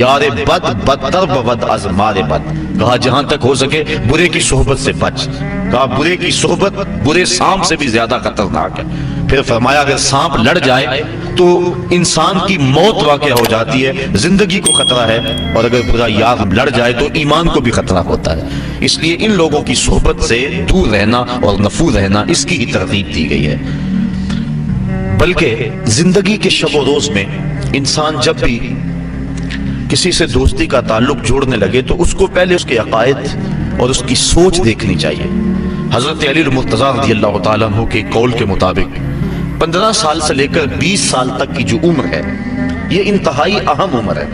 یار بد بدتر بود از مار بد، کہا جہاں تک ہو سکے برے کی صحبت سے بچ، کہا برے کی صحبت برے سانپ سے بھی زیادہ خطرناک ہے۔ پھر فرمایا اگر سانپ لڑ جائے تو انسان کی موت واقع ہو جاتی ہے، زندگی کو خطرہ ہے، اور اگر برا یار لڑ جائے تو ایمان کو بھی خطرہ ہوتا ہے۔ اس لیے ان لوگوں کی صحبت سے دور رہنا اور نفور رہنا، اس کی ہی ترغیب دی گئی ہے۔ بلکہ زندگی کے شب و روز میں انسان جب بھی کسی سے دوستی کا تعلق جوڑنے لگے تو اس کو پہلے اس کے عقائد اور اس کی سوچ دیکھنی چاہیے۔ حضرت علی المرتضیٰ رضی اللہ تعالیٰ عنہ کے قول کے مطابق 15 سال سے لے کر 20 سال تک کی جو عمر ہے یہ انتہائی اہم عمر ہے،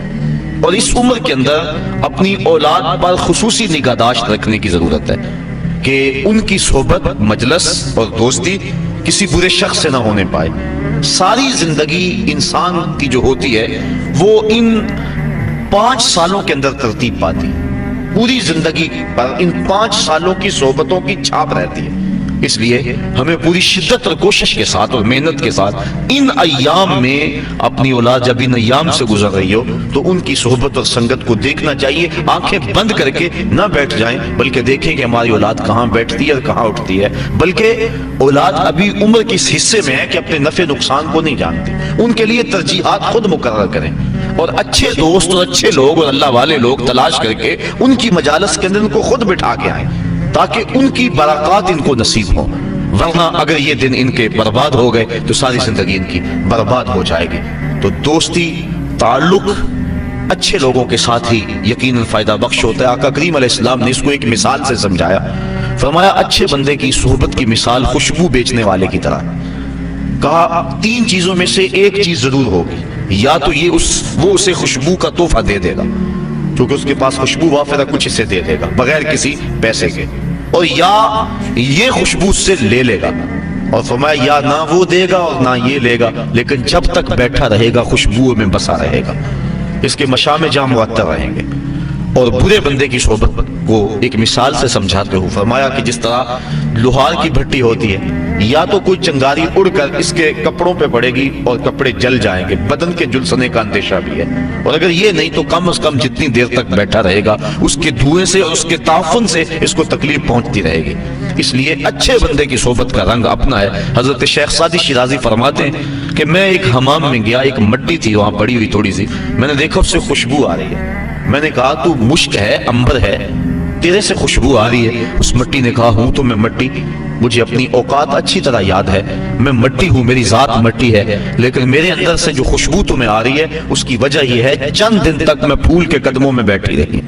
اور اس عمر کے اندر اپنی اولاد پر خصوصی نگہداشت رکھنے کی ضرورت ہے کہ ان کی صحبت، مجلس اور دوستی کسی برے شخص سے نہ ہونے پائے۔ ساری زندگی انسان کی جو ہوتی ہے وہ ان 5 سالوں کے اندر ترتیب پاتی ہے، پوری زندگی پر ان 5 سالوں کی صحبتوں کی چھاپ رہتی ہے۔ اس لیے ہمیں پوری شدت اور کوشش کے ساتھ اور محنت کے ساتھ ان ایام میں اپنی اولاد جب ان ایام سے گزر رہی ہو تو ان کی صحبت اور سنگت کو دیکھنا چاہیے، آنکھیں بند کر کے نہ بیٹھ جائیں، بلکہ دیکھیں کہ ہماری اولاد کہاں بیٹھتی ہے اور کہاں اٹھتی ہے۔ بلکہ اولاد ابھی عمر کے اس حصے میں ہے کہ اپنے نفع نقصان کو نہیں جانتی، ان کے لیے ترجیحات خود مقرر کریں، اور اچھے دوست اور اچھے لوگ اور اللہ والے لوگ تلاش کر کے ان کی مجالس کے اندر ان کو خود بٹھا کے آئیں تاکہ ان کی برکات ان کو نصیب ہوں، ورنہ اگر یہ دن ان کے برباد ہو گئے تو ساری زندگی ان کی برباد ہو جائے گی۔ تو دوستی، تعلق اچھے لوگوں کے ساتھ ہی یقیناً فائدہ بخش ہوتا ہے۔ آقا کریم علیہ السلام نے اس کو ایک مثال سے سمجھایا، فرمایا اچھے بندے کی صحبت کی مثال خوشبو بیچنے والے کی طرح، کہا 3 چیزوں میں سے ایک چیز ضرور ہوگی، یا تو یہ وہ اسے خوشبو کا تحفہ دے دے گا کیونکہ اس کے پاس خوشبو وافر ہے، کچھ اسے دے دے گا بغیر کسی پیسے کے، اور یا یہ خوشبو سے لے لے گا، اور فرمایا یا نہ وہ دے گا اور نہ یہ لے گا، لیکن جب تک بیٹھا رہے گا خوشبو میں بسا رہے گا، اس کے مشام جام معطر رہیں گے۔ اور برے بندے کی صحبت کو ایک مثال سے سمجھاتے ہوئے فرمایا کہ جس طرح لوہار کی بھٹی ہوتی ہے، یا تو کوئی چنگاری اڑ کر اس کے کپڑوں پہ پڑے گی اور کپڑے جل جائیں گے، بدن کے جلسنے کا اندیشہ بھی ہے، اور اگر یہ نہیں تو کم از کم جتنی دیر تک بیٹھا رہے گا اس کے دھوئیں سے اور اس کے تعفن سے اس کو تکلیف پہنچتی رہے گی۔ اس لیے اچھے بندے کی صحبت کا رنگ اپنا ہے۔ حضرت شیخ سعدی شیرازی فرماتے ہیں کہ میں ایک حمام میں گیا، ایک مٹی تھی وہاں پڑی ہوئی تھوڑی سی، میں نے دیکھا اس سے خوشبو آ رہی ہے، میں نے کہا تو مشک ہے، عنبر ہے، تیرے سے خوشبو آ رہی ہے۔ اس مٹی نے کہا ہوں تو میں مٹی، مجھے اپنی اوقات اچھی طرح یاد ہے، میں مٹی ہوں، میری ذات مٹی ہے، لیکن میرے اندر سے جو خوشبو تمہیں آ رہی ہے اس کی وجہ یہ ہے چند دن تک میں پھول کے قدموں میں بیٹھی رہی،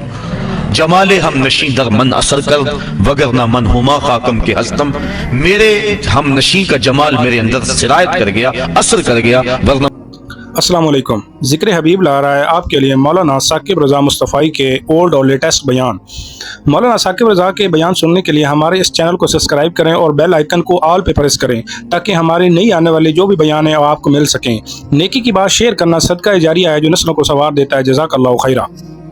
جمال ہم نشیں در من اثر کر وگرنہ من ہما خاکم کے ہستم، میرے ہم نشیں کا جمال میرے اندر سرایت کر گیا، اثر کر گیا، ورنہ۔ السلام علیکم، ذکر حبیب لا رہا ہے آپ کے لیے مولانا ثاقب رضا مصطفی کے اولڈ اور لیٹسٹ بیان۔ مولانا ثاقب رضا کے بیان سننے کے لیے ہمارے اس چینل کو سبسکرائب کریں اور بیل آئیکن کو آل پہ پریس کریں تاکہ ہمارے نئی آنے والے جو بھی بیان ہیں وہ آپ کو مل سکیں۔ نیکی کی بات شیئر کرنا صدقہ جاریہ ہے جو نسلوں کو سنوار دیتا ہے۔ جزاک اللہ خیرہ۔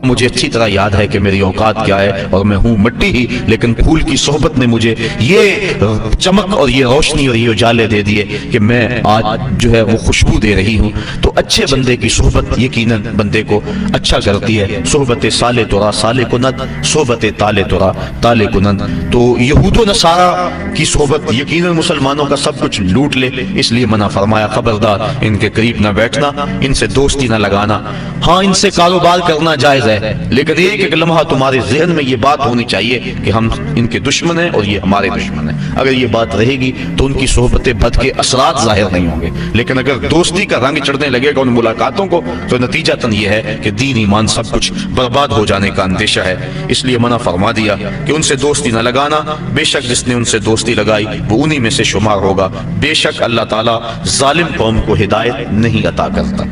مجھے اچھی طرح یاد ہے کہ میری اوقات کیا ہے، اور میں ہوں مٹی ہی، لیکن پھول کی صحبت نے مجھے یہ چمک اور یہ روشنی اور یہ اجالے دے دیے کہ میں آج جو ہے وہ خوشبو دے رہی ہوں۔ تو اچھے بندے کی صحبت یقیناً بندے کو اچھا کرتی ہے۔ صحبت صالح ترا صالح کنند، صحبت طالع ترا طالع کنند۔ تو یہود و نصارہ کی صحبت یقیناً مسلمانوں کا سب کچھ لوٹ لے، اس لیے منع فرمایا خبردار ان کے قریب نہ بیٹھنا، ان سے دوستی نہ لگانا۔ ہاں ان سے کاروبار کرنا جائز ہے، لیکن ایک ایک لمحہ تمہارے ذہن میں یہ بات ہونی چاہیے کہ ہم ان کے دشمن ہیں اور یہ ہمارے دشمن ہیں۔ اگر یہ بات رہے گی تو ان کی صحبت بد کے اثرات ظاہر نہیں ہوں گے، لیکن اگر دوستی کا رنگ چڑھنے لگے گا ان ملاقاتوں کو تو نتیجتاً یہ ہے کہ دین ایمان سب کچھ برباد ہو جانے کا اندیشہ ہے۔ اس لیے منع فرما دیا کہ ان سے دوستی نہ لگانا، بے شک جس نے ان سے دوستی لگائی وہ انہی میں سے شمار ہوگا، بے شک اللہ تعالیٰ ظالم قوم کو ہدایت نہیں عطا کرتا۔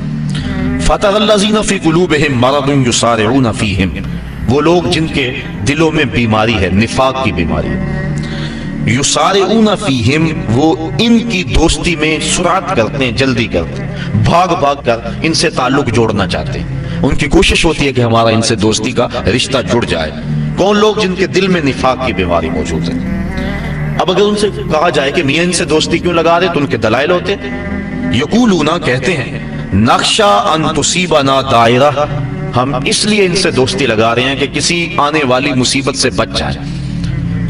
فَتَرَى الَّذِينَ فِي قُلُوبِهِم مَّرَضٌ يُسَارِعُونَ فِيهِم، وہ لوگ جن کے دلوں میں بیماری ہے، نفاق کی بیماری ہے، یسارعون فیہم، وہ ان کی دوستی میں سرعت کرتے ہیں، جلدی کرتے ہیں، بھاگ بھاگ کر ان سے تعلق جوڑنا چاہتے ہیں، ان کی کوشش ہوتی ہے کہ ہمارا ان سے دوستی کا رشتہ جڑ جائے۔ کون لوگ؟ جن کے دل میں نفاق کی بیماری موجود ہے۔ اب اگر ان سے کہا جائے کہ میاں ان سے دوستی کیوں لگا رہے تو ان کے دلائل ہوتے ہیں، یقولون، کہتے ہیں، نخشا ان تصیبنا دائرہ، ہم اس لیے ان سے دوستی لگا رہے ہیں کہ کسی آنے والی مصیبت سے بچ جائے،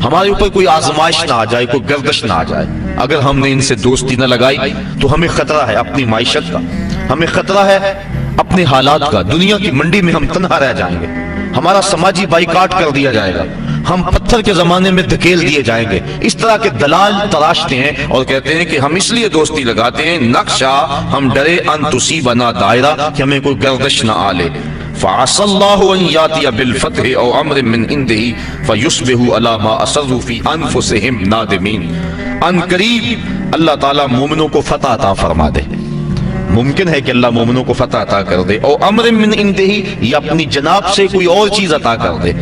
ہمارے اوپر کوئی آزمائش نہ آ جائے، کوئی گردش نہ آ جائے۔ اگر ہم نے ان سے دوستی نہ لگائی تو ہمیں خطرہ ہے اپنی معیشت کا، ہمیں خطرہ ہے اپنے حالات کا، دنیا کی منڈی میں ہم تنہا رہ جائیں گے، ہمارا سماجی بائیکاٹ کر دیا جائے گا، ہم پتھر کے زمانے میں دھکیل دیے جائیں گے۔ اس طرح کے دلال تراشتے ہیں اور کہتے ہیں کہ ہم اس لیے دوستی لگاتے ہیں نقشہ ہم ڈرے ان تصیبنا دائرہ، کہ ہمیں کوئی گردش نہ آلے۔ فعسى الله ان ياتي بالفتح او امر من عنده فيصبحوا على ما اسروا في انفسهم نادمين۔ ان قریب اللہ تعالیٰ مومنوں کو فتح عطا فرما دے، ممکن ہے کہ اللہ مومنوں کو فتح عطا کر دے، او امر من عنده، یا اپنی جناب سے کوئی اور چیز عطا کر دے۔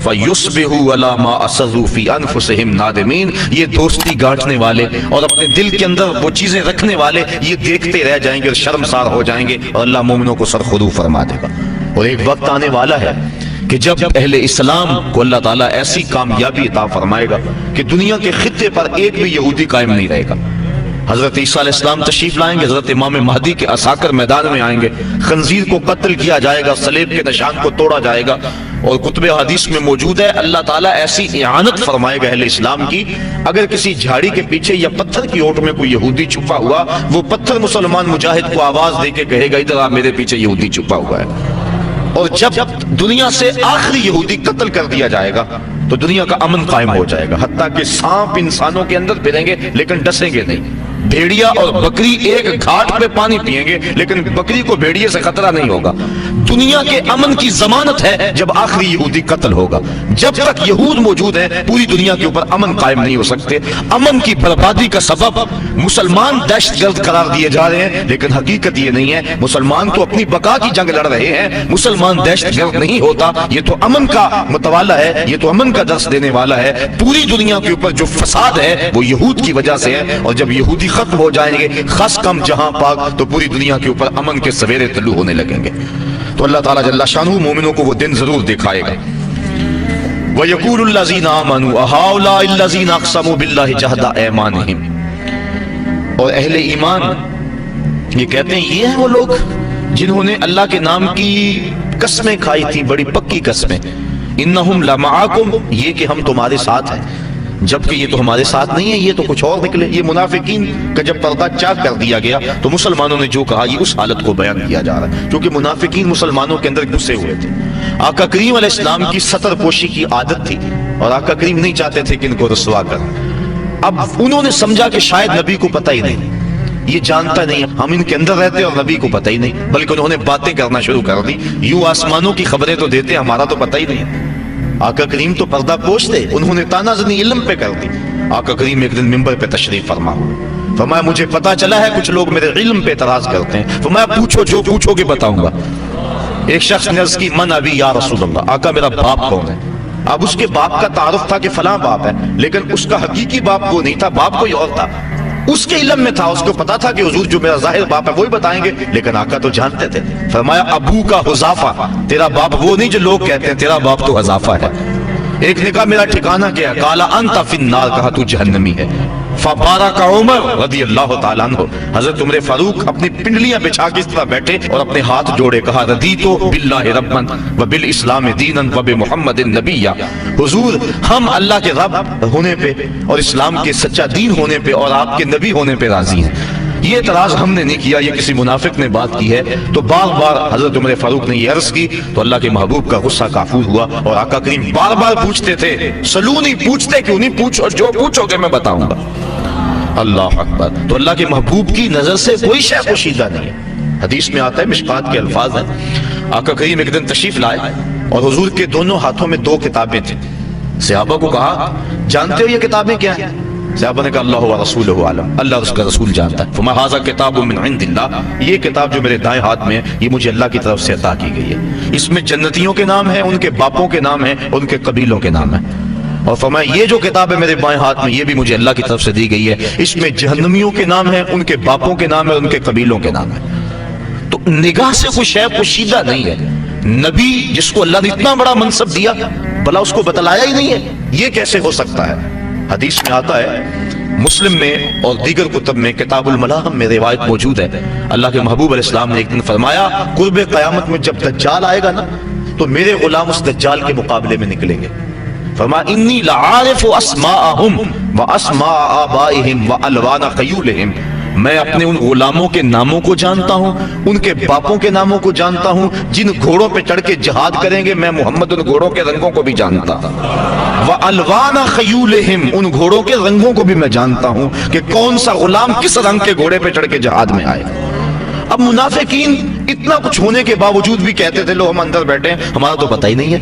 فَيُصْبِحُوا عَلَى مَا أَسَرُّوا فِي أَنفُسِهِمْ نَادِمِينَ، یہ دوستی گانٹنے والے اور اپنے دل کے اندر وہ چیزیں رکھنے والے یہ دیکھتے رہ جائیں گے اور شرمسار ہو جائیں گے، اور اللہ مومنوں کو سرخرو فرما دے گا۔ اور ایک وقت آنے والا ہے کہ جب اہل اسلام کو اللہ تعالیٰ ایسی کامیابی عطا فرمائے گا کہ دنیا کے خطے پر ایک بھی یہودی قائم نہیں رہے گا۔ حضرت عیسیٰ علیہ السلام تشریف لائیں گے، حضرت امام مہدی کے عساکر میدان میں آئیں گے، خنزیر کو قتل کیا جائے گا، صلیب کے نشان کو توڑا جائے گا، اور کتب حدیث میں موجود ہے اللہ تعالیٰ ایسی اعانت فرمائے گا اہل اسلام کی، اگر کسی جھاڑی کے پیچھے یا پتھر کی اوٹ میں کوئی یہودی چھپا ہوا، وہ پتھر مسلمان مجاہد کو آواز دے کے کہے گا ادھر آ، میرے پیچھے یہودی چھپا ہوا ہے۔ اور جب دنیا سے آخری یہودی قتل کر دیا جائے گا تو دنیا کا امن قائم ہو جائے گا، حتیٰ کہ سانپ انسانوں کے اندر پھریں گے لیکن ڈسیں گے نہیں، بھیڑیا اور بکری ایک گھاٹ پہ پانی پئیں گے لیکن بکری کو بھیڑیے سے خطرہ نہیں ہوگا۔ دنیا کے امن کی ضمانت ہے جب آخری یہودی قتل ہوگا۔ جب تک یہود موجود ہیں پوری دنیا کے اوپر امن قائم نہیں ہو سکتے۔ امن کی بربادی کا سبب مسلمان دہشت گرد قرار دیے جا رہے ہیں، لیکن حقیقت یہ نہیں ہے، مسلمان تو اپنی بقا کی جنگ لڑ رہے ہیں، مسلمان دہشت گرد نہیں ہوتا۔ یہ تو امن کا متوالا ہے، یہ تو امن کا درس دینے والا ہے۔ پوری دنیا کے اوپر جو فساد ہے وہ یہود کی وجہ سے ہے، اور جب یہودی ختم ہو جائیں گے خاص کم جہاں پاک، تو پوری دنیا کے اوپر امن کے سویرے طلوع ہونے لگیں گے۔ تو اللہ تعالیٰ جل شانہ مومنوں کو وہ دن ضرور دکھائے گا۔ وَيَقُولُ الَّذِينَ آمَنُوا أَهَؤُلَاءِ الَّذِينَ أَقْسَمُوا بِاللَّهِ جَهْدَ أَيْمَانِهِمْ، اور اہل ایمان یہ کہتے ہیں یہ ہیں وہ لوگ جنہوں نے اللہ کے نام کی قسمیں کھائی تھی، بڑی پکی قسمیں، إِنَّهُمْ لَمَعَكُمْ، یہ کہ ہم تمہارے ساتھ ہیں، جبکہ یہ تو ہمارے ساتھ نہیں ہے، یہ تو کچھ اور نکلے۔ یہ منافقین کا جب پردہ چاک کر دیا گیا تو مسلمانوں نے جو کہا یہ اس حالت کو بیان کیا جا رہا ہے، کیونکہ منافقین مسلمانوں کے اندر گھسے ہوئے تھے۔ آقا کریم علیہ السلام کی ستر پوشی کی عادت تھی اور آقا کریم نہیں چاہتے تھے کہ ان کو رسوا کریں۔ اب انہوں نے سمجھا کہ شاید نبی کو پتہ ہی نہیں، یہ جانتا نہیں، ہم ان کے اندر رہتے اور نبی کو پتہ ہی نہیں، بلکہ انہوں نے باتیں کرنا شروع کر دی، یوں آسمانوں کی خبریں تو دیتے ہمارا تو پتہ ہی نہیں۔ آقا کریم تو پردہ پوش تھے، انہوں نے تانا زنی علم پہ کر دی۔ آقا کریم ایک دن منبر پہ تشریف فرما ہوئے، فرمایا مجھے پتا چلا ہے کچھ لوگ میرے علم پہ اعتراض کرتے ہیں، فرمایا پوچھو، جو پوچھو گے بتاؤں گا۔ ایک شخص نے عرض کی من ابی یا رسول اللہ، آقا میرا باپ کون ہے؟ اب اس کے باپ کا تعارف تھا کہ فلاں باپ ہے، لیکن اس کا حقیقی باپ وہ نہیں تھا، باپ کوئی اور تھا۔ اس کے علم میں تھا، اس کو پتا تھا کہ حضور جو میرا ظاہر باپ ہے وہی بتائیں گے، لیکن آقا تو جانتے تھے۔ فرمایا ابو کا حذافہ، تیرا باپ وہ نہیں جو لوگ کہتے ہیں، تیرا باپ تو حذافہ ہے۔ ایک نے کہا میرا ٹھکانہ کیا ہے؟ قال انت فی النار، کہا تو جہنمی ہے۔ فبارک عمر رضی اللہ تعالیٰ عنہ، حضرت عمر فاروق اپنی پنڈلیاں بچھا کے اس طرح بیٹھے اور اپنے ہاتھ جوڑے، کہا رضیت باللہ ربا وبالاسلام دینا وبمحمد نبیا، حضور ہم اللہ کے رب ہونے پہ اور اسلام کے سچا دین ہونے پہ اور آپ کے نبی ہونے پہ راضی ہیں۔ یہ اعتراض ہم نے نہیں کیا، یہ کسی منافق نے بات کی ہے۔ تو بار بار حضرت عمر فاروق نے یہ عرض کی تو اللہ کے محبوب کا غصہ کافور ہوا، اور آقا کریم بار بار پوچھتے تھے، سلونی، پوچھتے کیوں نہیں، پوچھو، جو پوچھو گے میں بتاؤں گا۔ اللہ اکبر۔ تو اللہ کے محبوب کی نظر سے کوئی شے پوشیدہ نہیں ہے۔ حدیث میں آتا ہے، مشکات کے الفاظ ہیں، آقا کریم ایک دن تشریف لائے اور حضور کے دونوں ہاتھوں میں دو کتابیں تھیں۔ صحابہ کو کہا جانتے ہو یہ کتابیں کیا ہیں؟ صحابہ نے کہا اللہ و رسولہ عالم، اللہ اور اس کا رسول جانتا ہے۔ فما ھذا کتاب من عند اللہ، یہ کتاب جو میرے دائیں ہاتھ میں ہے یہ مجھے اللہ کی طرف سے عطا کی گئی ہے، اس میں جنتیوں کے نام ہیں، ان کے باپوں کے نام ہیں، ان کے قبیلوں کے نام ہیں۔ اور فرمایا یہ جو کتاب ہے میرے بائیں ہاتھ میں یہ بھی مجھے اللہ کی طرف سے دی گئی ہے، اس میں جہنمیوں کے نام ہیں، ان کے باپوں کے نام ہیں، ان کے قبیلوں کے نام ہیں۔ تو نگاہ سے کوئی شے پوشیدہ نہیں ہے۔ نبی جس کو اللہ نے اتنا بڑا منصب دیا بھلا اس کو بتلایا ہی نہیں ہے، یہ کیسے ہو سکتا ہے؟ حدیث میں آتا ہے مسلم میں اور دیگر کتب میں کتاب الملاحم میں روایت موجود ہے، اللہ کے محبوب علیہ السلام نے ایک دن فرمایا قرب قیامت میں جب دجال آئے گا نا تو میرے غلام اس دجال کے مقابلے میں نکلیں گے. فرمایا انی لعارف اسماءہم واسماء آبائہم والوان خیولہم، میں اپنے ان غلاموں کے ناموں کو جانتا ہوں، ان کے باپوں کے ناموں کو جانتا ہوں، جن گھوڑوں پہ چڑھ کے جہاد کریں گے میں محمد ان گھوڑوں کے رنگوں کو بھی جانتا ہوں، وَأَلْوَانَ خَيُولِهِمْ، ان گھوڑوں کے رنگوں کو بھی میں جانتا ہوں کہ کون سا غلام کس رنگ کے گھوڑے پہ چڑھ کے جہاد میں آئے. اب منافقین اتنا کچھ ہونے کے باوجود بھی کہتے تھے لو ہم اندر بیٹھے ہیں ہمارا تو پتہ ہی نہیں ہے.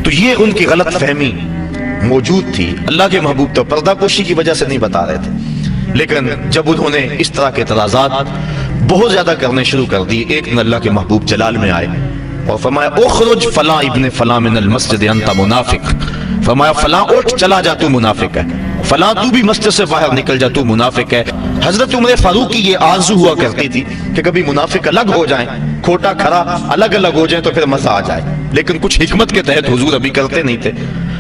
تو یہ ان کی غلط فہمی موجود تھی. اللہ کے محبوب تو پردہ پوشی کی وجہ سے نہیں بتا رہے تھے، لیکن جب انہوں نے اس طرح کے اعتراضات بہت زیادہ کرنے شروع کر دی، ایک دن اللہ کے محبوب جلال میں آئے اور فرمایا اخرج فلاں ابن فلاں من المسجد انت منافق، فرمایا فلاں اٹھ چلا جا تو منافق ہے، فلاں تو بھی مسجد سے باہر نکل جا تو منافق ہے. حضرت عمر فاروق کی یہ آرزو ہوا کرتی تھی کہ کبھی منافق الگ ہو جائیں، کھوٹا کھرا الگ الگ ہو جائیں تو پھر مزہ آ جائے، لیکن کچھ حکمت کے تحت حضور ابھی کرتے نہیں تھے.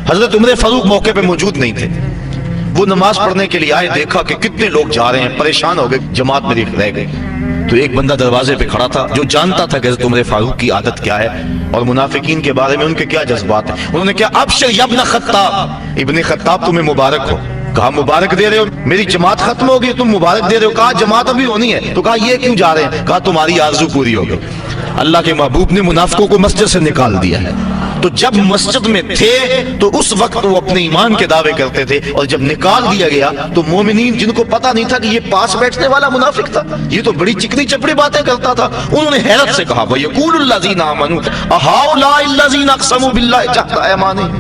حضرت عمر فاروق موقع پہ موجود نہیں تھے، وہ نماز پڑھنے کے لیے آئے، دیکھا کہ کتنے لوگ جا رہے ہیں، پریشان ہو گئے، جماعت میری رہ گئی. تو ایک بندہ دروازے پہ کھڑا تھا جو جانتا تھا کہ حضرت عمر فاروق کی عادت کیا ہے اور منافقین کے بارے میں ان کے کیا جذبات ہیں. انہوں نے کہا ابشر یا ابن خطاب، ابن خطاب تمہیں مبارک ہو. کہا مبارک دے رہے ہو، میری جماعت ختم ہو گئی تم مبارک دے رہے ہو. کہا جماعت ابھی ہونی ہے. تو کہا یہ کیوں جا رہے ہیں؟ کہا تمہاری آرزو پوری ہو گئی. اللہ کے محبوب نے منافقوں کو مسجد سے نکال دیا ہے. تو جب مسجد میں تھے تو اس وقت وہ اپنے ایمان کے دعوے کرتے تھے، اور جب نکال دیا گیا تو مومنین جن کو پتا نہیں تھا کہ یہ پاس بیٹھنے والا منافق تھا، یہ تو بڑی چکنی چپڑی باتیں کرتا تھا، انہوں نے حیرت سے کہا وَيَقُولُ الَّذِينَ آمَنُوا أَهَؤُلَاءِ الَّذِينَ أَقْسَمُوا بِاللَّهِ جَهْدَ أَيْمَانِهِمْ،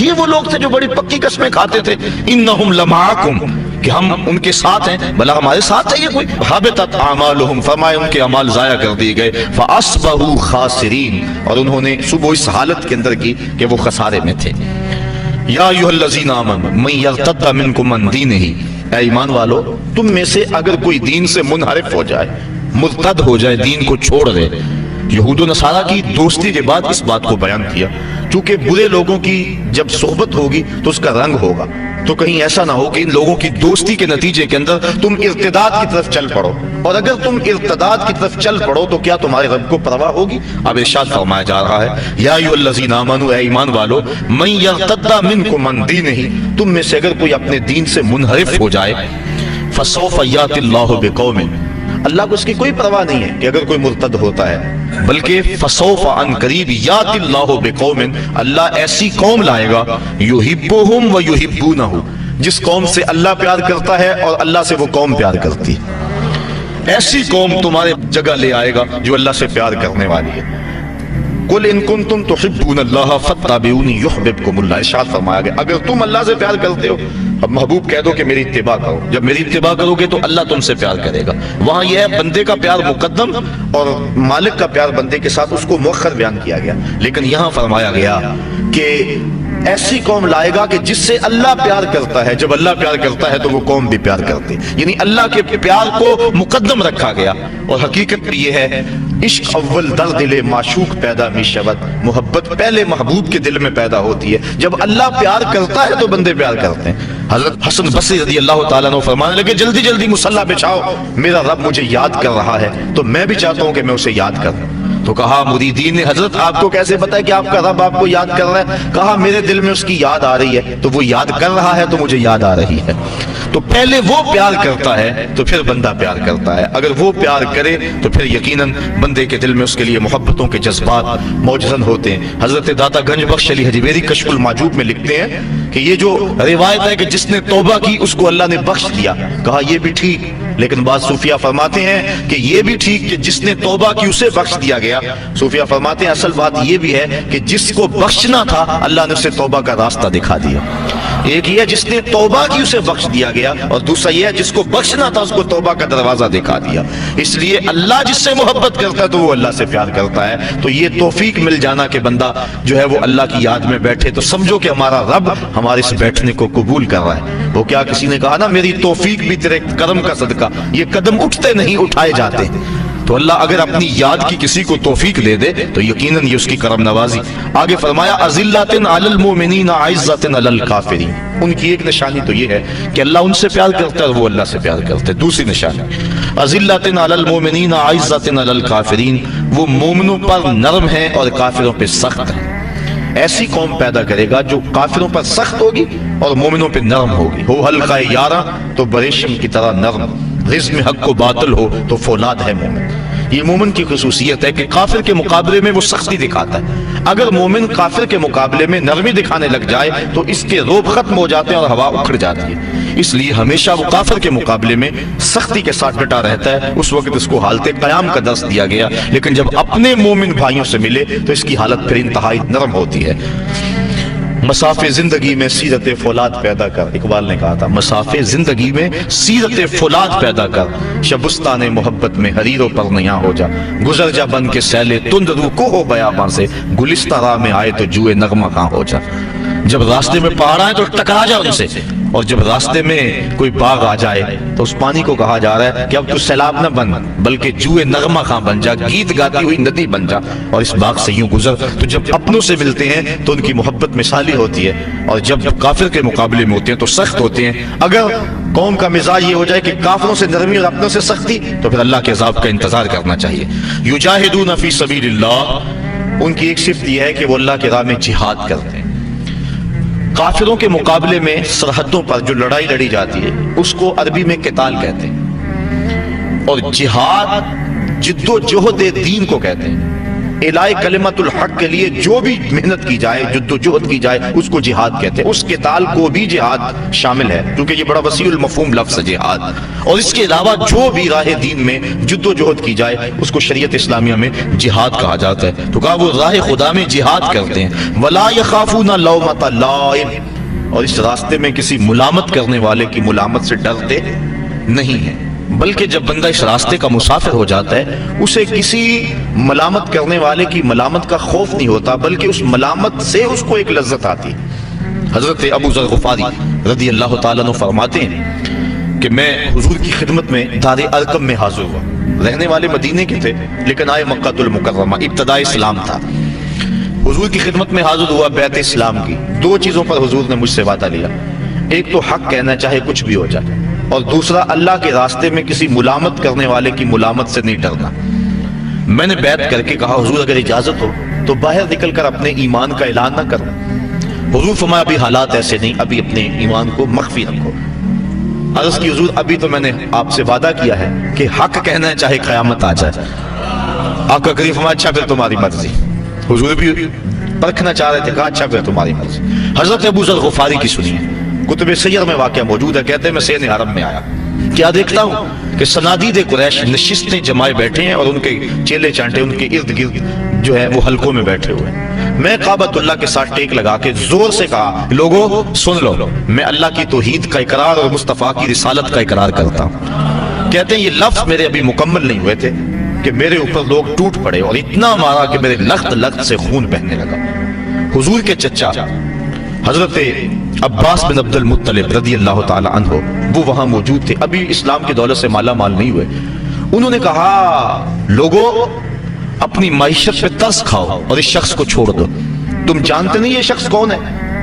یہ وہ لوگ تھے جو بڑی پکی قسمیں کھاتے تھے، إِنَّهُمْ لَمَعَكُمْ، کہ ہم ان کے ساتھ ہیں. بھلا ہمارے ساتھ ہے یہ کوئی؟ حَبِطَتْ أَعْمَالُهُمْ، فرمایا ان کے اعمال ضائع کر دیے گئے. فَأَصْبَحُوا خَاسِرِينَ، اور انہوں نے صبح اس حالت کے اندر کی کہ وہ خسارے میں تھے. یا ایھا الذین آمنوا من یرتد منکم عن دینہ، اے ایمان والو تم میں سے اگر کوئی دین سے منحرف ہو جائے، مرتد ہو جائے، دین کو چھوڑ دے. یہود و نصارہ کی دوستی کے بعد اس بات کو بیان کیا، چونکہ برے لوگوں کی جب صحبت ہوگی تو اس کا رنگ ہوگا، تو کہیں ایسا نہ ہو کہ ان لوگوں کی دوستی کے نتیجے کے اندر تم ارتداد کی طرف چل پڑو، اور اگر تم ارتداد کی طرف چل پڑو تو کیا تمہارے رب کو پرواہ ہوگی؟ اب ارشاد فرمایا جا رہا ہے یا ایھا الذین آمنوا، اے ایمان والو من یرتد منکم عن دینہ، تم میں سے اگر کوئی اپنے دین سے منحرف ہو جائے، فسوف یاتی اللہ بقوم، اللہ کو اس کی کوئی پرواہ نہیں ہے کہ اگر کوئی مرتد ہوتا ہے، بلکہ فسوف ان قریب یاتی اللہ بقوم، اللہ ایسی قوم لائے گا یحبہم و یحبونہ، جس قوم سے اللہ پیار کرتا ہے اور اللہ سے وہ قوم پیار کرتی ہے. ایسی قوم تمہارے جگہ لے آئے گا جو اللہ سے پیار کرنے والی ہے. قل ان کنتم تحبون اللہ فاتبعونی یحببکم اللہ، ارشاد فرمایا گیا اگر تم اللہ سے پیار کرتے ہو، اب محبوب کہہ دو کہ میری اتباع کرو، جب میری اتباع کرو گے تو اللہ تم سے پیار کرے گا. وہاں یہ ہے بندے کا پیار مقدم اور مالک کا پیار بندے کے ساتھ اس کو مؤخر بیان کیا گیا، لیکن یہاں فرمایا گیا کہ ایسی قوم لائے گا کہ جس سے اللہ پیار کرتا ہے، جب اللہ پیار کرتا ہے تو وہ قوم بھی پیار کرتی، یعنی اللہ کے پیار کو مقدم رکھا گیا. اور حقیقت بھی یہ ہے عشق اول در دل معشوق پیدا می شود، محبت پہلے محبوب کے دل میں پیدا ہوتی ہے، جب اللہ پیار کرتا ہے تو بندے پیار کرتے ہیں. حضرت حسن بصری رضی اللہ تعالیٰ عنہ فرمانے لگے جلدی جلدی مصلی بچھاؤ، میرا رب مجھے یاد کر رہا ہے تو میں بھی چاہتا ہوں کہ میں اسے یاد کروں. تو کہا مریدین نے حضرت آپ کو کیسے پتا ہے کہ آپ کا رب آپ کو یاد کر رہا ہے؟ کہا میرے دل میں اس کی یاد آ رہی ہے، تو وہ یاد کر رہا ہے تو مجھے یاد آ رہی ہے. تو پہلے وہ پیار کرتا ہے تو پھر بندہ پیار کرتا ہے. اگر وہ پیار کرے تو پھر یقیناً بندے کے دل میں اس کے لیے محبتوں کے جذبات موجزن ہوتے ہیں. حضرت داتا گنج بخش علی حجویری کشف المعجوب میں لکھتے ہیں کہ یہ جو روایت ہے کہ جس نے توبہ کی اس کو اللہ نے بخش دیا، کہا یہ بھی ٹھیک، لیکن بعض صوفیہ فرماتے ہیں کہ یہ بھی ٹھیک کہ جس نے توبہ کی اسے بخش دیا گیا. صوفیہ فرماتے ہیں اصل بات یہ بھی ہے کہ جس کو بخشنا تھا اللہ نے اسے توبہ کا راستہ دکھا دیا. ایک یہ جس نے توبہ کی اسے بخش دیا گیا، اور دوسرا یہ جس کو بخشنا تھا اس کو توبہ کا دروازہ دکھا دیا. اس لیے اللہ جس سے محبت کرتا ہے تو وہ اللہ سے پیار کرتا ہے. تو یہ توفیق مل جانا کہ بندہ جو ہے وہ اللہ کی یاد میں بیٹھے تو سمجھو کہ ہمارا رب ہمارے اس بیٹھنے کو قبول کر رہا ہے. وہ کیا کسی نے کہا نا میری توفیق بھی تیرے قدم کا صدقہ، یہ قدم اٹھتے نہیں اٹھائے جاتے. تو اللہ اگر اپنی یاد کی کسی کو توفیق دے دے تو یقیناً یہ اس کی کرم نوازی۔ آگے فرمایا اذلۃ علی المؤمنین عزۃ علی الکافرین، ان کی ایک نشانی تو یہ ہے کہ اللہ ان سے پیار کرتا ہے اور وہ اللہ سے پیار کرتے ہیں۔ دوسری نشانی اذلۃ علی المؤمنین عزۃ علی الکافرین، وہ مومنوں پر نرم ہیں اور کافروں پہ سخت ہیں۔ ایسی قوم پیدا کرے گا جو کافروں پر سخت ہوگی اور مومنوں پہ نرم ہوگی۔ ہو حلقہ یارہ تو بریشم کی طرح نرم، رزق میں حق و باطل ہو تو فولاد ہے مومن۔ یہ مومن کی خصوصیت ہے کہ کافر کے مقابلے میں وہ سختی دکھاتا ہے۔ اگر مومن کافر کے مقابلے میں نرمی دکھانے لگ جائے تو اس کے روب ختم ہو جاتے ہیں اور ہوا اکھڑ جاتی ہے۔ اس لیے ہمیشہ وہ کافر کے مقابلے میں سختی کے ساتھ ڈٹا رہتا ہے۔ اس وقت اس کو حالت قیام کا درس دیا گیا، لیکن جب اپنے مومن بھائیوں سے ملے تو اس کی حالت پھر انتہائی نرم ہوتی ہے۔ مسافے زندگی میں سیرت فولاد پیدا کر، اقبال نے کہا تھا مسافے زندگی میں سیرت فولاد پیدا کر، شبستان محبت میں حریر و پرنیاں ہو جا، گزر جا بن کے سیلے تند رو کو ہو بیاباں سے، گلستہ راہ میں آئے تو جوئے نغمہ کہاں ہو جا۔ جب راستے میں پہاڑ آئے تو ٹکرا جا ان سے، اور جب راستے میں کوئی باغ آ جائے تو اس پانی کو کہا جا رہا ہے کہ اب تو سیلاب نہ بن بلکہ جوئے نغمہ خاں بن جا، گیت گاتی ہوئی ندی بن جا اور اس باغ سے یوں گزر۔ تو جب اپنوں سے ملتے ہیں تو ان کی محبت مثالی ہوتی ہے، اور جب کافر کے مقابلے میں ہوتے ہیں تو سخت ہوتے ہیں۔ اگر قوم کا مزاج یہ ہو جائے کہ کافروں سے نرمی اور اپنوں سے سختی، تو پھر اللہ کے عذاب کا انتظار کرنا چاہیے۔ یجاہدون فی سبیل اللہ، ان کی ایک صفت یہ ہے کہ وہ اللہ کے راہ میں جہاد کرتے ہیں۔ کافروں کے مقابلے میں سرحدوں پر جو لڑائی لڑی جاتی ہے اس کو عربی میں قتال کہتے ہیں، اور جہاد جد و جہد دین کو کہتے ہیں۔ اعلاء کلمت الحق کے لیے جو بھی محنت کی جائے، جد و جہد کی جائے، اس کو جہاد کہتے ہیں۔ اس قتال کو بھی جہاد شامل ہے کیونکہ یہ بڑا وسیع المفہوم لفظ ہے جہاد۔ اور اس کے علاوہ جو بھی راہ دین میں جد و جہد کی جائے اس کو شریعت اسلامیہ میں جہاد کہا جاتا ہے۔ تو کہا وہ راہ خدا میں جہاد کرتے ہیں۔ ولا یخافون لومۃ لائم، اور اس راستے میں کسی ملامت کرنے والے کی ملامت سے ڈرتے نہیں ہیں، بلکہ جب بندہ اس راستے کا مسافر ہو جاتا ہے اسے کسی ملامت کرنے والے کی ملامت کا خوف نہیں ہوتا، بلکہ اس ملامت سے اس کو ایک لذت آتی ہے۔ حضرت ابو ذر غفاری رضی اللہ تعالیٰ عنہ فرماتے ہیں کہ میں حضور کی خدمت میں دار ارقم میں حاضر ہوا، رہنے والے مدینے کے تھے لیکن آئے مکہ المکرمہ، ابتداء اسلام تھا۔ حضور کی خدمت میں حاضر ہوا بیعت اسلام کی۔ دو چیزوں پر حضور نے مجھ سے وعدہ لیا، ایک تو حق کہنا چاہے کچھ بھی ہو جائے، اور دوسرا اللہ کے راستے میں کسی ملامت کرنے والے کی ملامت سے نہیں ڈرنا۔ میں نے بیعت کر کے کہا حضور اگر اجازت ہو تو باہر نکل کر اپنے ایمان کا اعلان نہ کروں۔ حضور فرمایا ابھی حالات ایسے نہیں، ابھی اپنے ایمان کو مخفی رکھو۔ عرض کی حضور ابھی تو میں نے آپ سے وعدہ کیا ہے کہ حق کہنا ہے چاہے قیامت آ جائے۔ آقا کریم فرمایا اچھا پھر تمہاری مرضی۔ حضور بھی پرکھنا چاہ رہے تھے، کہا اچھا پھر تمہاری مرضی۔ حضرت ابو ذر غفاری کی سنیے، کتب سیر میں واقعہ موجود ہے۔ کہتے ہیں میں سین حرم میں آیا، کیا دیکھتا ہوں کہ صنادید قریش نشستیں جمائے بیٹھے ہیں اور ان کے چیلے چانٹے ان کے ارد گرد جو ہے وہ حلقوں میں بیٹھے ہوئے ہیں۔ میں کعبۃ اللہ کے ساتھ ٹیک لگا کے زور سے کہا لوگو سن لو، میں اللہ کی توحید کا اقرار اور مصطفیٰ کی رسالت کا اقرار کرتا ہوں۔ کہتے ہیں یہ لفظ میرے ابھی مکمل نہیں ہوئے تھے کہ میرے اوپر لوگ ٹوٹ پڑے اور اتنا مارا کہ میرے لخت لخت سے خون بہنے لگا۔ حضور کے چچا حضرت عباس بن عبد المطلب رضی اللہ تعالی عنہ وہ وہاں موجود تھے، ابھی اسلام کی دولت سے مالا مال نہیں ہوئے۔ انہوں نے کہا لوگو اپنی معیشت پہ ترس کھاؤ اور اس شخص کو چھوڑ دو۔ تم جانتے نہیں یہ شخص کون ہے؟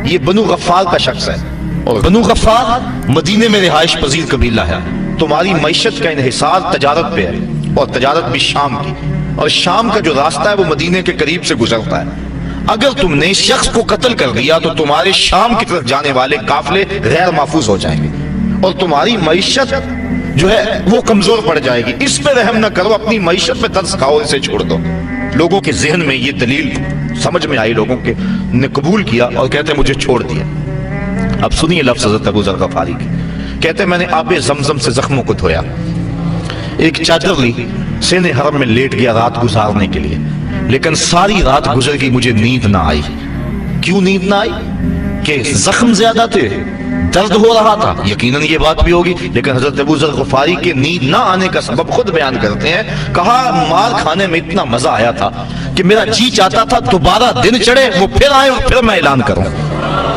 یہ بنو غفار کا شخص ہے، اور بنو غفار مدینے میں رہائش پذیر قبیلہ ہے۔ تمہاری معیشت کا انحصار تجارت پہ ہے، اور تجارت بھی شام کی، اور شام کا جو راستہ ہے وہ مدینے کے قریب سے گزرتا ہے۔ اگر تم نے اس شخص کو قتل کر دیا تو تمہارے شام کی طرف جانے والے قافلے غیر محفوظ ہو جائیں گے اور تمہاری معیشت جو ہے وہ کمزور پڑ جائے گی۔ اس پہ رحم نہ کرو، اپنی معیشت پہ ترس کھاؤ، اسے چھوڑ دو۔ لوگوں کے ذہن میں یہ دلیل سمجھ میں آئی، لوگوں کے نے قبول کیا اور کہتے ہیں مجھے چھوڑ دیا۔ اب سنیے لفظ حضرت ابو ذر غفاری کی، کہتے ہیں میں نے آب زمزم سے زخموں کو دھویا، ایک چادر لی، سین حرم میں لیٹ گیا رات گزارنے کے لیے، لیکن ساری رات گزر گئی مجھے نیند نہ آئی۔ کیوں نیند نہ آئی؟ کہ زخم زیادہ تھے، درد ہو رہا تھا، یقیناً یہ بات بھی ہوگی، لیکن حضرت ابو ذر غفاری کے نیند نہ آنے کا سبب خود بیان کرتے ہیں۔ کہا مار کھانے میں اتنا مزہ آیا تھا کہ میرا جی چاہتا تھا دوبارہ دن چڑھے، وہ پھر آئے اور پھر میں اعلان کروں،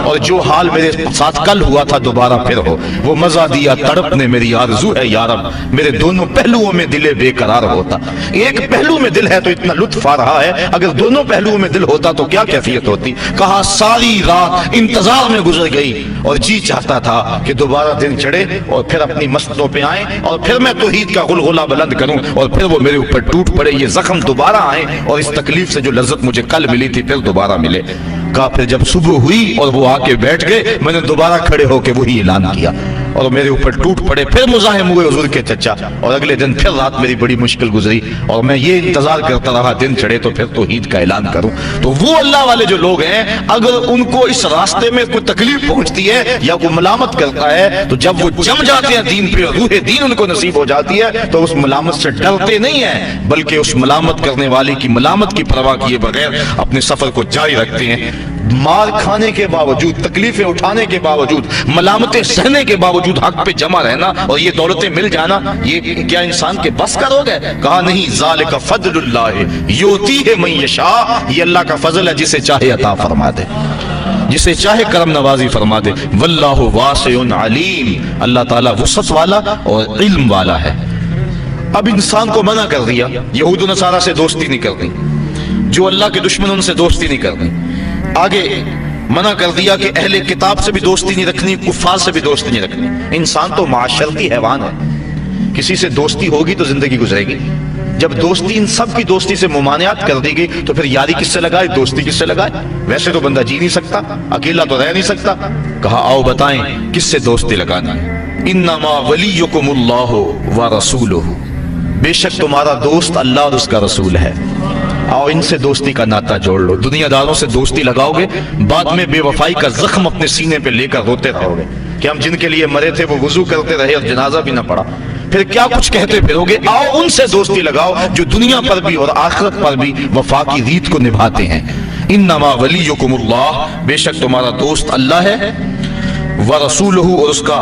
اور جو حال میرے ساتھ کل ہوا تھا دوبارہ پھر ہو۔ وہ مزہ دیا تڑپ نے میری آرزو ہے یارب، میرے دونوں پہلوؤں میں دل بے قرار ہوتا۔ ایک پہلو میں دل ہے تو اتنا لطف آ رہا ہے، اگر دونوں پہلوؤں میں دل ہوتا تو کیا کیفیت ہوتی۔ کہا ساری رات انتظار میں گزر گئی اور جی چاہتا تھا کہ دوبارہ دن چڑھے اور پھر اپنی مسجدوں پہ آئیں اور پھر میں توحید کا غلغلہ بلند کروں اور پھر وہ میرے اوپر ٹوٹ پڑے، یہ زخم دوبارہ آئیں اور اس تکلیف سے جو لذت مجھے کل ملی تھی پھر دوبارہ ملے۔ کہا پھر جب صبح ہوئی اور وہ آ کے بیٹھ گئے، میں نے دوبارہ کھڑے ہو کے وہی اعلان کیا اور میرے اوپر ٹوٹ پڑے، پھر مزاحم ہوئے حضور کے چچا، اور اگلے دن پھر رات میری بڑی مشکل گزری اور میں یہ انتظار کرتا رہا دن چڑھے تو پھر توحید کا اعلان کروں۔ تو وہ اللہ والے جو لوگ ہیں، اگر ان کو اس راستے میں کوئی تکلیف پہنچتی ہے یا کوئی ملامت کرتا ہے تو جب وہ جم جاتے ہیں دین پہ، روح دین ان کو نصیب ہو جاتی ہے تو اس ملامت سے ڈرتے نہیں ہیں، بلکہ اس ملامت کرنے والے کی ملامت کی پرواہ کیے بغیر اپنے سفر کو جاری رکھتے ہیں۔ مار کھانے کے باوجود، تکلیفیں اٹھانے کے باوجود، ملامتیں سہنے کے باوجود حق پہ جمع رہنا اور یہ دولتیں مل جانا، یہ کیا انسان کے بس کا روگ ہے؟ کہا نہیں، ذالک فضل اللہ یؤتیہ من یشاء، یہ اللہ کا فضل ہے، جسے چاہے عطا فرما دے، جسے چاہے کرم نوازی فرما دے۔ واللہ واسع علیم، اللہ تعالیٰ وسعت والا اور علم والا ہے۔ اب انسان کو منع کر دیا، یہود و نصارہ سے دوستی نہیں کرنی، جو اللہ کے دشمن ان سے دوستی نہیں کرنی، آگے منع کر دیا کہ اہل کتاب سے بھی دوستی نہیں رکھنی، کفار سے بھی دوستی نہیں رکھنی۔ انسان تو معاشرتی حیوان ہے، کسی سے دوستی ہوگی تو زندگی گزرے گی۔ جب دوستی، ان سب کی دوستی سے ممانعت کر دی گئی تو پھر یاری کس سے لگائے، دوستی کس سے لگائے؟ ویسے تو بندہ جی نہیں سکتا، اکیلا تو رہ نہیں سکتا۔ کہا آؤ بتائیں کس سے دوستی لگانی۔ انما ولیکم اللہ ورسولہ، بے شک تمہارا دوست اللہ اور اس کا رسول ہے۔ آؤ ان سے دوستی کا ناطہ جوڑ لو۔ دنیا داروں سے دوستی لگاؤ گے، بعد میں بے وفائی کا زخم اپنے سینے پہ لے کر روتے رہو گے کہ ہم جن کے لیے مرے تھے وہ وضو کرتے رہے اور جنازہ بھی نہ پڑا، پھر کیا کچھ کہتے پھرو گے۔ آؤ ان سے دوستی لگاؤ جو دنیا پر بھی اور آخرت پر بھی وفا کی ریت کو نبھاتے ہیں۔ انما ولیکم اللہ، بے شک تمہارا دوست اللہ ہے، ورسولہ، اور اس کا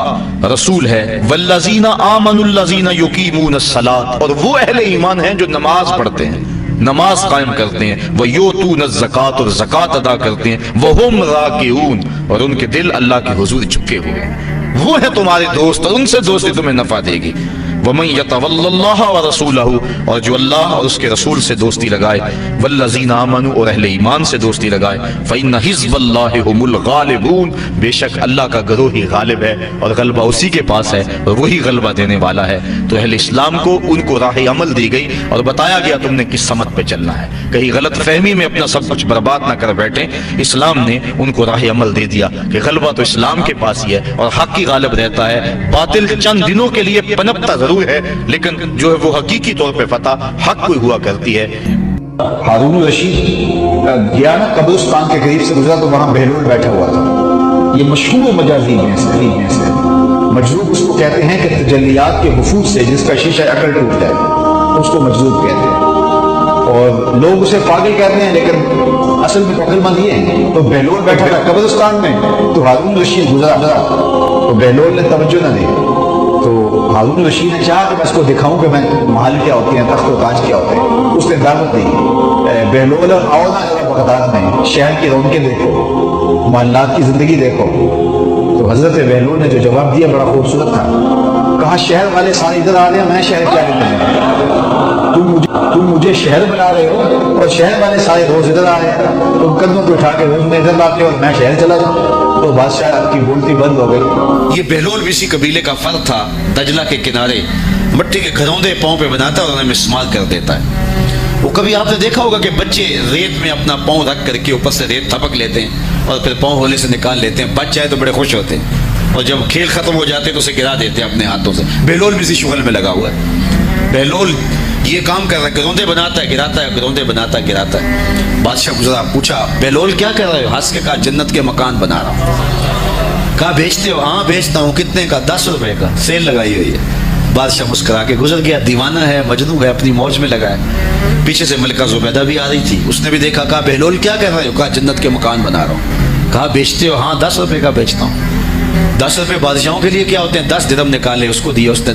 رسول ہے، والذین آمنوا الذین یقیمون الصلاۃ، اور وہ اہل ایمان ہیں جو نماز پڑھتے ہیں، نماز قائم کرتے ہیں، وَيُؤْتُونَ الزَّكَاةَ، اور زکوٰۃ ادا کرتے ہیں، وَهُمْ رَاكِعُونَ، اور ان کے دل اللہ کے حضور جھکے ہوئے ہیں۔ وہ ہے تمہارے دوست اور ان سے دوستی تمہیں نفع دے گی۔ وَمَن يَتَوَلَّ اللَّهَ وَرَسُولَهُ، اور جو اللہ اور اس کے رسول سے دوستی لگائے، وَالَّذِينَ آمَنُوا، اور اہل ایمان سے دوستی لگائے، فَإِنَّ حِزْبَ اللَّهِ هُمُ الْغَالِبُونَ، بے شک اللہ کا گروہ ہی غالب ہے اور غلبہ اسی کے پاس ہے اور وہی غلبہ دینے والا ہے۔ تو اہل اسلام کو ان کو راہ عمل دی گئی اور بتایا گیا تم نے کس سمت پہ چلنا ہے، کہیں غلط فہمی میں اپنا سب کچھ برباد نہ کر بیٹھیں۔ اسلام نے ان کو راہ عمل دے دیا کہ غلبہ تو اسلام کے پاس ہی ہے اور حق ہی غالب رہتا ہے، باطل چند دنوں کے لیے پنپتا ضرور ہے لیکن جو ہے وہ حقیقی طور پہ فتح حق کوئی ہوا کرتی ہے۔ ہارون رشید گیا نا قبرستان کے قریب سے گزرا تو وہاں بہلول بیٹھا ہوا تھا۔ یہ مشہور مجازی بحث ہے، مجذوب اس کو کہتے ہیں کہ تجلیات کے وفود سے جس کا شیشہ عقل ٹوٹ جائے اس کو مجذوب کہتے ہیں، اور لوگ اسے پاگل کہتے ہیں لیکن اصل میں عقل مند یہ ہے۔ تو بہلول بیٹھا تھا قبرستان میں، تو ہارون رشید گزرا تو بہلول نے توجہ نہ دی، تو ہارون رشید نے چاہا کہ میں اس کو دکھاؤں کہ میں محل کیا ہوتے ہیں، تخت و تاج کیا ہوتے ہیں۔ اس نے دعوت دی، بہلول آؤ نا ذرا بغداد میں، شہر کی رونقیں دیکھو، محلات کی زندگی دیکھو۔ تو حضرت بہلول نے جو جواب دیا بڑا خوبصورت تھا، کہا شہر والے سارے ادھر آ رہے ہیں، میں شہر کیا لیتا ہوں، تم مجھے شہر بنا رہے ہو اور شہر والے سارے روز ادھر آ رہے ہیں، تم قدموں پہ اٹھا کے روز میں ادھر لاتے ہو اور میں شہر چلا جاؤں۔ تو بادشاہ کی بولتی بند ہو گئی۔ یہ بہلول بھی اسی قبیلے کا فرد تھا، دجلہ کے کنارے مٹی کے گھروندے پاؤں پہ بناتا اور انہیں مسمار کر دیتا ہے۔ وہ کبھی آپ نے دیکھا ہوگا کہ بچے ریت میں اپنا پاؤں رکھ کر کے اوپر سے ریت تھپک لیتے ہیں اور پھر پاؤں ہولے سے نکال لیتے ہیں، بچ جائے تو بڑے خوش ہوتے ہیں، اور جب کھیل ختم ہو جاتے ہیں تو اسے گرا دیتے ہیں اپنے ہاتھوں سے۔ بہلول بھی اسی شغل میں لگا ہوا ہے، بہلول یہ کام کر رہا ہے، گروندے بناتا ہے گراتا ہے، گروندے بناتا ہے گراتا ہے۔ بادشاہ گزرا، پوچھا بہلول کیا کر رہے ہو؟ ہنس کے کہا جنت کے مکان بنا رہا ہوں۔ کہا بیچتے ہو؟ ہاں بیچتا ہوں۔ کتنے کا؟ 10 روپے کا، سیل لگائی ہوئی ہے۔ بادشاہ مسکرا کے گزر گیا، دیوانہ ہے، مجنون ہے، اپنی موج میں لگا ہے۔ پیچھے سے ملکہ زبیدہ بھی آ رہی تھی، اس نے بھی دیکھا، کہا بہلول کیا کر رہے ہو؟ کہا جنت کے مکان بنا رہا ہوں۔ کہا بیچتے ہو؟ ہاں 10 روپے کا بیچتا ہوں۔ 10 روپے بادشاہوں کے لیے کیا ہوتے ہیں؟ 10 درہم نکالے، اس کو دیا، اس نے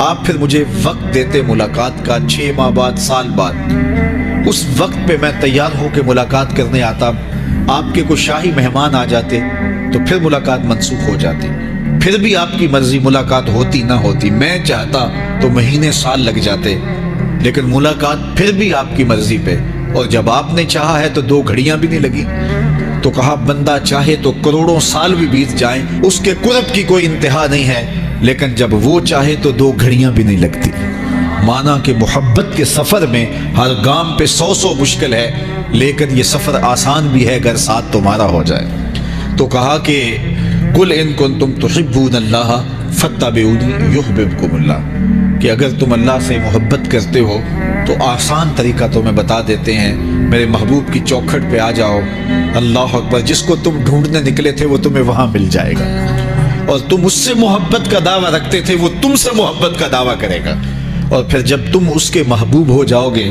آپ پھر مجھے وقت دیتے ملاقات کا 6 ماہ بعد، سال بعد، اس وقت پہ میں تیار ہو کے ملاقات کرنے آتا، آپ کے کوئی شاہی مہمان آ جاتے تو پھر ملاقات منسوخ ہو جاتی، پھر بھی آپ کی مرضی ملاقات ہوتی نہ ہوتی، میں چاہتا تو مہینے سال لگ جاتے، لیکن ملاقات پھر بھی آپ کی مرضی پہ، اور جب آپ نے چاہا ہے تو 2 گھڑیاں بھی نہیں لگی۔ تو کہا بندہ چاہے تو کروڑوں سال بھی بیت جائیں، اس کے قرب کی کوئی انتہا نہیں ہے، لیکن جب وہ چاہے تو 2 گھڑیاں بھی نہیں لگتی۔ مانا کہ محبت کے سفر میں ہر گام پہ 100 مشکل ہے، لیکن یہ سفر آسان بھی ہے اگر ساتھ تمہارا ہو جائے۔ تو کہا کہ قل ان کنتم تحبون اللہ فاتبعونی یحببکم اللہ، کہ اگر تم اللہ سے محبت کرتے ہو تو آسان طریقہ تمہیں بتا دیتے ہیں، میرے محبوب کی چوکھٹ پہ آ جاؤ، اللہ اکبر، جس کو تم ڈھونڈنے نکلے تھے وہ تمہیں وہاں مل جائے گا، اور تم اس سے محبت کا دعویٰ رکھتے تھے وہ تم سے محبت کا دعویٰ کرے گا، اور پھر جب تم اس کے محبوب ہو جاؤ گے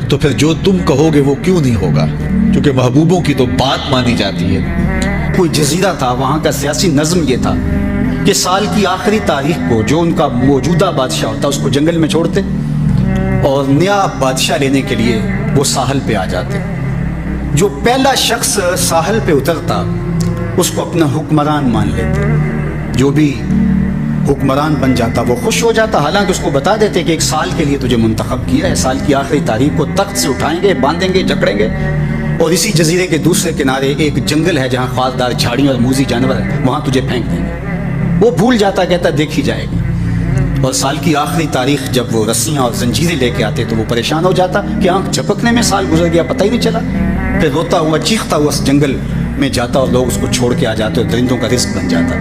تو پھر جو تم کہو گے وہ کیوں نہیں ہوگا، کیونکہ محبوبوں کی تو بات مانی جاتی ہے۔ کوئی جزیرہ تھا، وہاں کا سیاسی نظم یہ تھا کہ سال کی آخری تاریخ کو جو ان کا موجودہ بادشاہ ہوتا اس کو جنگل میں چھوڑتے اور نیا بادشاہ لینے کے لیے وہ ساحل پہ آ جاتے۔ جو پہلا شخص ساحل پہ اترتا اس کو اپنا حکمران مان لیتے، جو بھی حکمران بن جاتا وہ خوش ہو جاتا، حالانکہ اس کو بتا دیتے کہ 1 سال کے لیے تجھے منتخب کیا ہے، سال کی آخری تاریخ کو تخت سے اٹھائیں گے، باندھیں گے، جکڑیں گے، اور اسی جزیرے کے دوسرے کنارے ایک جنگل ہے جہاں خاردار جھاڑیاں اور موذی جانور ہیں، وہاں تجھے پھینک دیں گے۔ وہ بھول جاتا، کہتا دیکھی جائے گی، اور سال کی آخری تاریخ جب وہ رسیاں اور زنجیریں لے کے آتے تو وہ پریشان ہو جاتا کہ آنکھ جھپکنے میں سال گزر گیا، پتہ ہی نہیں چلا، پھر روتا ہوا چیختا ہوا اس جنگل میں جاتا اور لوگ اس کو چھوڑ کے آ جاتے اور درندوں کا رزق بن جاتا،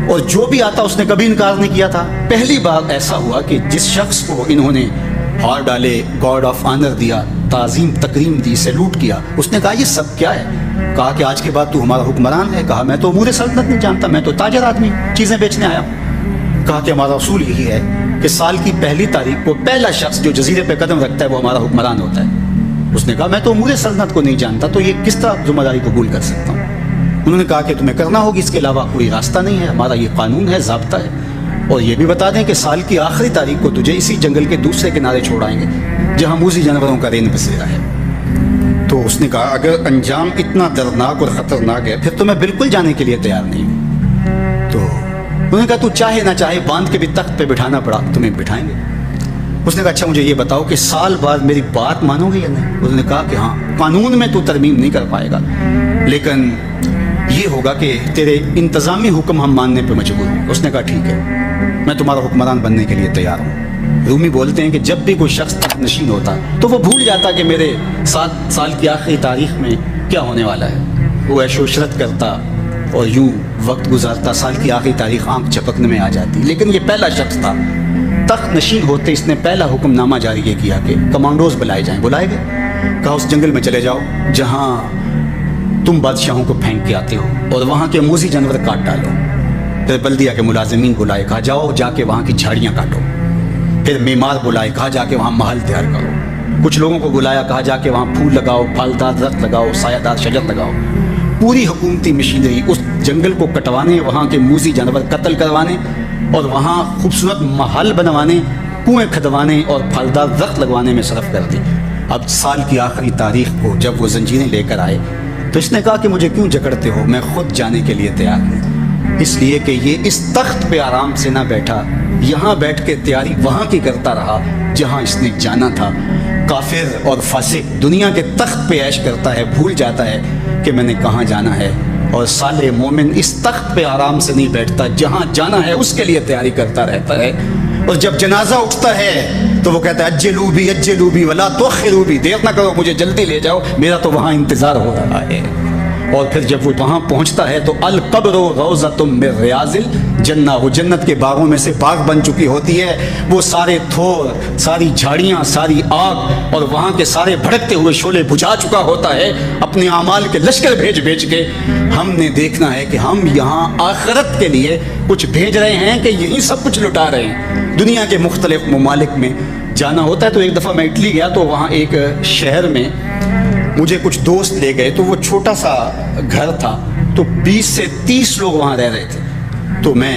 اور جو بھی آتا اس نے کبھی انکار نہیں کیا تھا۔ پہلی بار ایسا ہوا کہ جس شخص کو انہوں نے ہار ڈالے، گارڈ آف آنر دیا، تعظیم تکریم دی، سیلوٹ کیا، اس نے کہا یہ سب کیا ہے؟ کہا کہ آج کے بعد تو ہمارا حکمران ہے۔ کہا میں تو امور سلطنت نہیں جانتا، میں تو تاجر آدمی، چیزیں بیچنے آیا ہوں۔ کہا کہ ہمارا اصول یہی ہے کہ سال کی پہلی تاریخ کو پہلا شخص جو جزیرے پہ قدم رکھتا ہے وہ ہمارا حکمران ہوتا ہے۔ اس نے کہا میں تو امور سلطنت کو نہیں جانتا، تو یہ کس طرح ذمہ داری قبول کر سکتا ہوں؟ انہوں نے کہا کہ تمہیں کرنا ہوگی، اس کے علاوہ کوئی راستہ نہیں ہے، ہمارا یہ قانون ہے، ضابطہ ہے، اور یہ بھی بتا دیں کہ سال کی آخری تاریخ کو تجھے اسی جنگل کے دوسرے کنارے چھوڑائیں گے جہاں موذی جانوروں کا رین بسیرا ہے۔ تو اس نے کہا اگر انجام اتنا دردناک اور خطرناک ہے پھر تو میں بالکل جانے کے لیے تیار نہیں ہوں۔ تو انہوں نے کہا تو چاہے نہ چاہے باندھ کے بھی تخت پہ بٹھانا پڑا تمہیں بٹھائیں گے۔ اس نے کہا اچھا مجھے یہ بتاؤ کہ سال بعد میری بات مانو گے یا نہیں؟ انہوں نے کہا کہ ہاں، قانون میں تو ترمیم نہیں کر پائے گا، لیکن یہ ہوگا کہ تیرے انتظامی حکم ہم ماننے پہ مجبور ہیں۔ اس نے کہا ٹھیک ہے، میں تمہارا حکمران بننے کے لیے تیار ہوں۔ رومی بولتے ہیں کہ جب بھی کوئی شخص تخت نشین ہوتا تو وہ بھول جاتا کہ میرے 7 سال کی آخری تاریخ میں کیا ہونے والا ہے، وہ عیش و عشرت کرتا اور یوں وقت گزارتا، سال کی آخری تاریخ آنکھ جھپکنے میں آ جاتی۔ لیکن یہ پہلا شخص تھا تخت نشین ہوتے، اس نے پہلا حکم نامہ جاری یہ کیا کہ کمانڈوز بلائے جائیں۔ بلائے گئے، کہا اس جنگل میں چلے جاؤ جہاں تم بادشاہوں کو پھینک کے آتے ہو اور وہاں کے موذی جانور کاٹ ڈالو۔ پھر بلدیہ کے ملازمین بلائے، کہا جاؤ جا کے وہاں کی جھاڑیاں کاٹو۔ پھر معمار بلائے، کہا جا کے وہاں محل تیار کرو۔ کچھ لوگوں کو بلایا، کہا جا کے وہاں پھول لگاؤ، پھلدار درخت لگاؤ، سایہ دار شجر لگاؤ۔ پوری حکومتی مشینری اس جنگل کو کٹوانے، وہاں کے موذی جانور قتل کروانے اور وہاں خوبصورت محل بنوانے، کنویں کھدوانے اور پھلدار درخت لگوانے میں صرف کر دی۔ اب سال کی آخری تاریخ کو جب وہ زنجیریں لے کر آئے تو اس نے کہا کہ مجھے کیوں جکڑتے ہو، میں خود جانے کے لیے تیار ہوں، اس لیے کہ یہ اس تخت پہ آرام سے نہ بیٹھا، یہاں بیٹھ کے تیاری وہاں کی کرتا رہا جہاں اس نے جانا تھا۔ کافر اور فاسق دنیا کے تخت پہ عیش کرتا ہے، بھول جاتا ہے کہ میں نے کہاں جانا ہے، اور صالح مومن اس تخت پہ آرام سے نہیں بیٹھتا، جہاں جانا ہے اس کے لیے تیاری کرتا رہتا ہے، اور جب جنازہ اٹھتا ہے تو وہ کہتا ہے اجلوا بی ولا تؤخروا بی، دیر نہ کرو مجھے جلدی لے جاؤ، میرا تو وہاں انتظار ہو رہا ہے۔ اور پھر جب وہ وہاں پہنچتا ہے تو القبر روضۃ من ریاض الجنہ، وہ جنت کے باغوں میں سے باغ بن چکی ہوتی ہے، وہ سارے تھور، ساری جھاڑیاں، ساری آگ اور وہاں کے سارے بھڑکتے ہوئے شعلے بجھا چکا ہوتا ہے اپنے اعمال کے لشکر بھیج کے۔ ہم نے دیکھنا ہے کہ ہم یہاں آخرت کے لیے کچھ بھیج رہے ہیں کہ یہی سب کچھ لٹا رہے ہیں۔ دنیا کے مختلف ممالک میں جانا ہوتا ہے، تو ایک دفعہ میں اٹلی گیا تو وہاں ایک شہر میں مجھے کچھ دوست لے گئے، تو وہ چھوٹا سا گھر تھا، تو 20 سے 30 لوگ وہاں رہ رہے تھے، تو میں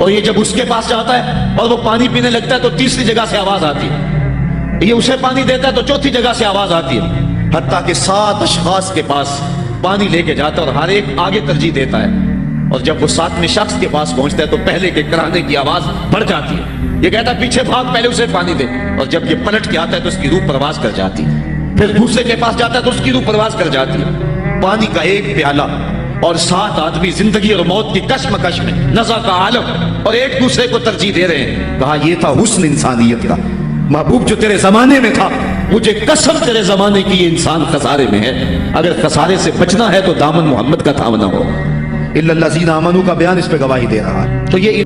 اور یہ جب اس کے پاس جاتا ہے اور وہ پانی پینے لگتا ہے تو تیسری جگہ سے آواز آتی ہے، یہ اسے پانی دیتا ہے تو چوتھی جگہ سے آواز آتی ہے، حتیٰ کہ 7 اشخاص کے پاس پانی لے کے جاتا ہے اور ہر ایک آگے ترجیح دیتا ہے، اور جب وہ 7ویں شخص کے پاس پہنچتا ہے تو پہلے کے کرانے کی آواز بڑھ جاتی ہے، یہ کہتا ہے پیچھے بھاگ، پہلے اسے پانی دے، اور جب یہ پلٹ کے آتا ہے تو اس کی روح پرواز کر جاتی ہے، پھر دوسرے کے پاس جاتا ہے تو اس کی روح پرواز کر جاتی ہے۔ پانی کا ایک پیالہ اور 7 آدمی زندگی اور موت کی کشمکش میں، نزع کا عالم، اور ایک دوسرے کو ترجیح دے رہے ہیں۔ کہا یہ تھا حسن انسانیت کا، محبوب جو تیرے زمانے میں تھا، مجھے قسم تیرے زمانے کی یہ انسان خسارے میں ہے، اگر خسارے سے بچنا ہے تو دامن محمد کا تھامنا ہو۔ الا الذین آمنوا کا بیان اس پہ گواہی دے رہا ہے۔ تو یہ